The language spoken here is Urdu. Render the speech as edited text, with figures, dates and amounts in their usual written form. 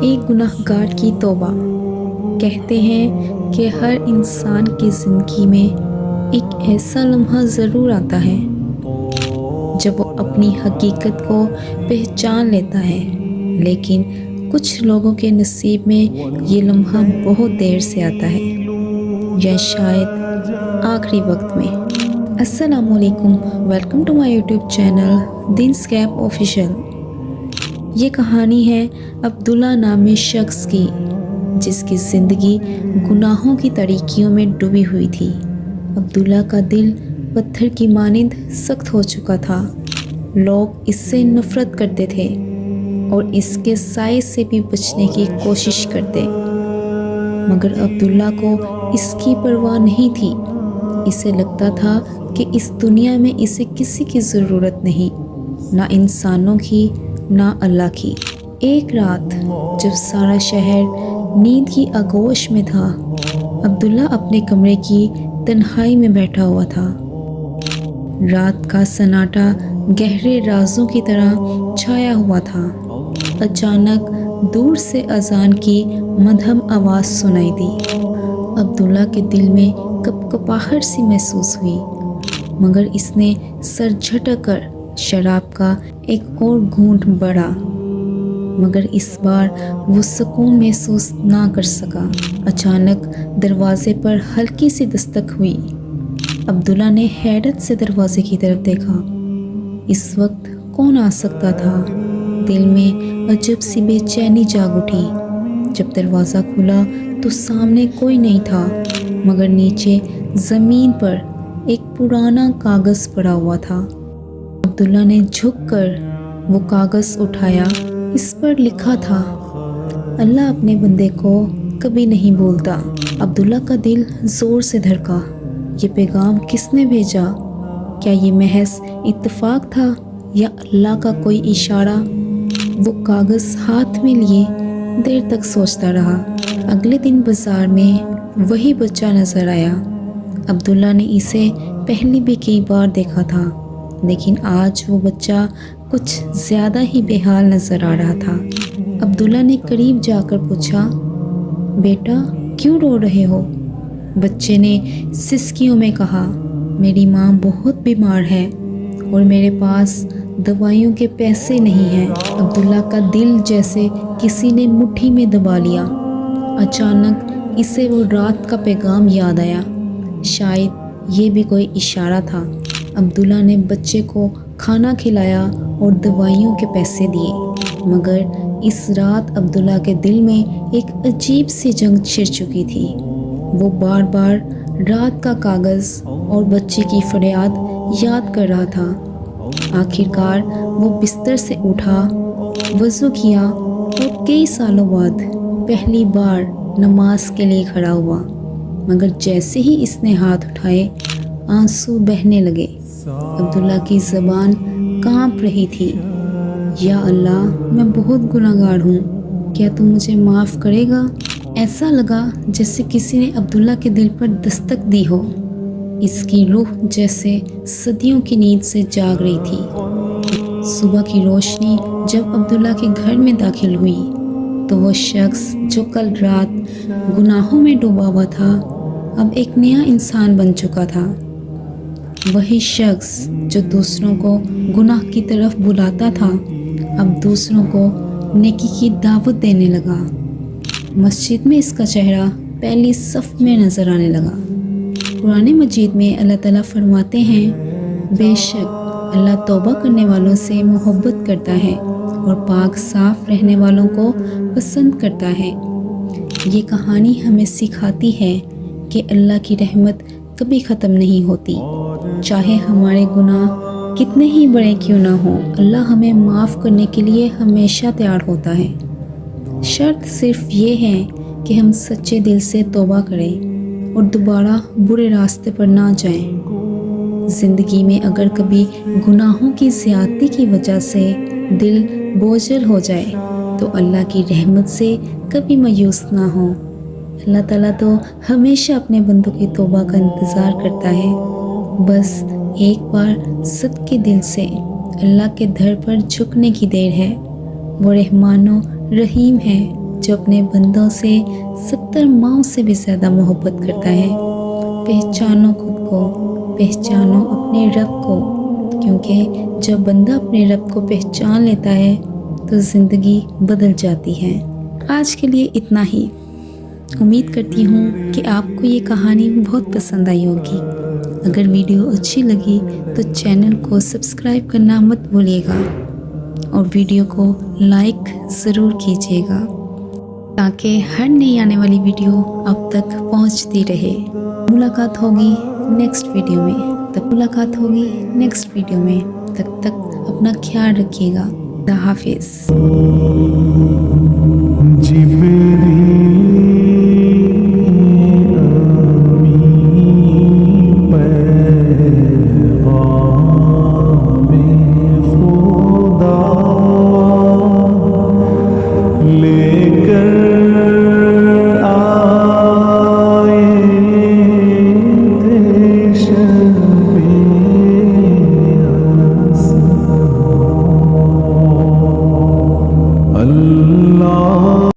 ایک گناہگار کی توبہ۔ کہتے ہیں کہ ہر انسان کی زندگی میں ایک ایسا لمحہ ضرور آتا ہے جب وہ اپنی حقیقت کو پہچان لیتا ہے، لیکن کچھ لوگوں کے نصیب میں یہ لمحہ بہت دیر سے آتا ہے، یا شاید آخری وقت میں۔ السلام علیکم، welcome to my YouTube channel Dennis gap official. یہ کہانی ہے عبداللہ نامی شخص کی، جس کی زندگی گناہوں کی تاریکیوں میں ڈوبی ہوئی تھی۔ عبداللہ کا دل پتھر کی مانند سخت ہو چکا تھا۔ لوگ اس سے نفرت کرتے تھے اور اس کے سائے سے بھی بچنے کی کوشش کرتے، مگر عبداللہ کو اس کی پرواہ نہیں تھی۔ اسے لگتا تھا کہ اس دنیا میں اسے کسی کی ضرورت نہیں، نہ انسانوں کی نہ اللہ کی۔ ایک رات جب سارا شہر نیند کی آغوش میں تھا، عبداللہ اپنے کمرے کی تنہائی میں بیٹھا ہوا تھا۔ رات کا سناٹا گہرے رازوں کی طرح چھایا ہوا تھا۔ اچانک دور سے اذان کی مدھم آواز سنائی دی۔ عبداللہ کے دل میں کپکپاہٹ سی محسوس ہوئی، مگر اس نے سر جھٹک کر شراب کا ایک اور گھونٹ بھرا، مگر اس بار وہ سکون محسوس نہ کر سکا۔ اچانک دروازے پر ہلکی سی دستک ہوئی۔ عبداللہ نے حیرت سے دروازے کی طرف دیکھا۔ اس وقت کون آ سکتا تھا؟ دل میں عجب سی بے چینی جاگ اٹھی۔ جب دروازہ کھلا تو سامنے کوئی نہیں تھا، مگر نیچے زمین پر ایک پرانا کاغذ پڑا ہوا تھا۔ عبداللہ نے جھک کر وہ کاغذ اٹھایا۔ اس پر لکھا تھا، اللہ اپنے بندے کو کبھی نہیں بھولتا۔ عبداللہ کا دل زور سے دھڑکا۔ یہ پیغام کس نے بھیجا؟ کیا یہ محض اتفاق تھا یا اللہ کا کوئی اشارہ؟ وہ کاغذ ہاتھ میں لیے دیر تک سوچتا رہا۔ اگلے دن بازار میں وہی بچہ نظر آیا۔ عبداللہ نے اسے پہلے بھی کئی بار دیکھا تھا، لیکن آج وہ بچہ کچھ زیادہ ہی بے حال نظر آ رہا تھا۔ عبداللہ نے قریب جا کر پوچھا، بیٹا کیوں رو رہے ہو؟ بچے نے سسکیوں میں کہا، میری ماں بہت بیمار ہے اور میرے پاس دوائیوں کے پیسے نہیں ہیں۔ عبداللہ کا دل جیسے کسی نے مٹھی میں دبا لیا۔ اچانک اسے وہ رات کا پیغام یاد آیا، شاید یہ بھی کوئی اشارہ تھا۔ عبداللہ نے بچے کو کھانا کھلایا اور دوائیوں کے پیسے دیے، مگر اس رات عبداللہ کے دل میں ایک عجیب سی جنگ چھڑ چکی تھی۔ وہ بار بار رات کا کاغذ اور بچے کی فریاد یاد کر رہا تھا۔ آخر کار وہ بستر سے اٹھا، وضو کیا اور کئی سالوں بعد پہلی بار نماز کے لیے کھڑا ہوا، مگر جیسے ہی اس نے ہاتھ اٹھائے آنسو بہنے لگے۔ عبداللہ کی زبان کانپ رہی تھی، یا اللہ میں بہت گناہگار ہوں، کیا تم مجھے معاف کرے گا؟ ایسا لگا جیسے کسی نے عبداللہ کے دل پر دستک دی ہو۔ اس کی روح جیسے صدیوں کی نیند سے جاگ رہی تھی۔ صبح کی روشنی جب عبداللہ کے گھر میں داخل ہوئی تو وہ شخص جو کل رات گناہوں میں ڈوبا ہوا تھا اب ایک نیا انسان بن چکا تھا۔ وہی شخص جو دوسروں کو گناہ کی طرف بلاتا تھا اب دوسروں کو نیکی کی دعوت دینے لگا۔ مسجد میں اس کا چہرہ پہلی صف میں نظر آنے لگا۔ قرآن مجید میں اللہ تعالیٰ فرماتے ہیں، بے شک اللہ توبہ کرنے والوں سے محبت کرتا ہے اور پاک صاف رہنے والوں کو پسند کرتا ہے۔ یہ کہانی ہمیں سکھاتی ہے کہ اللہ کی رحمت کبھی ختم نہیں ہوتی۔ چاہے ہمارے گناہ کتنے ہی بڑے کیوں نہ ہوں، اللہ ہمیں معاف کرنے کے لیے ہمیشہ تیار ہوتا ہے۔ شرط صرف یہ ہے کہ ہم سچے دل سے توبہ کریں اور دوبارہ برے راستے پر نہ جائیں۔ زندگی میں اگر کبھی گناہوں کی زیادتی کی وجہ سے دل بوجھل ہو جائے تو اللہ کی رحمت سے کبھی مایوس نہ ہو۔ اللہ تعالیٰ تو ہمیشہ اپنے بندوں کی توبہ کا انتظار کرتا ہے، بس ایک بار صدقے دل سے اللہ کے در پر جھکنے کی دیر ہے۔ وہ رحمان و رحیم ہے جو اپنے بندوں سے 70 ماؤں سے بھی زیادہ محبت کرتا ہے۔ پہچانو خود کو، پہچانو اپنے رب کو، کیونکہ جب بندہ اپنے رب کو پہچان لیتا ہے تو زندگی بدل جاتی ہے۔ آج کے لیے اتنا ہی۔ امید کرتی ہوں کہ آپ کو یہ کہانی بہت پسند آئی ہوگی۔ اگر ویڈیو اچھی لگی تو چینل کو سبسکرائب کرنا مت بھولیے گا اور ویڈیو کو لائک ضرور کیجیے گا تاکہ ہر نئی آنے والی ویڈیو آپ تک پہنچتی رہے۔ ملاقات ہوگی نیکسٹ ویڈیو میں، تب تک اپنا خیال رکھیے گا۔ خدا حافظ۔ اللہ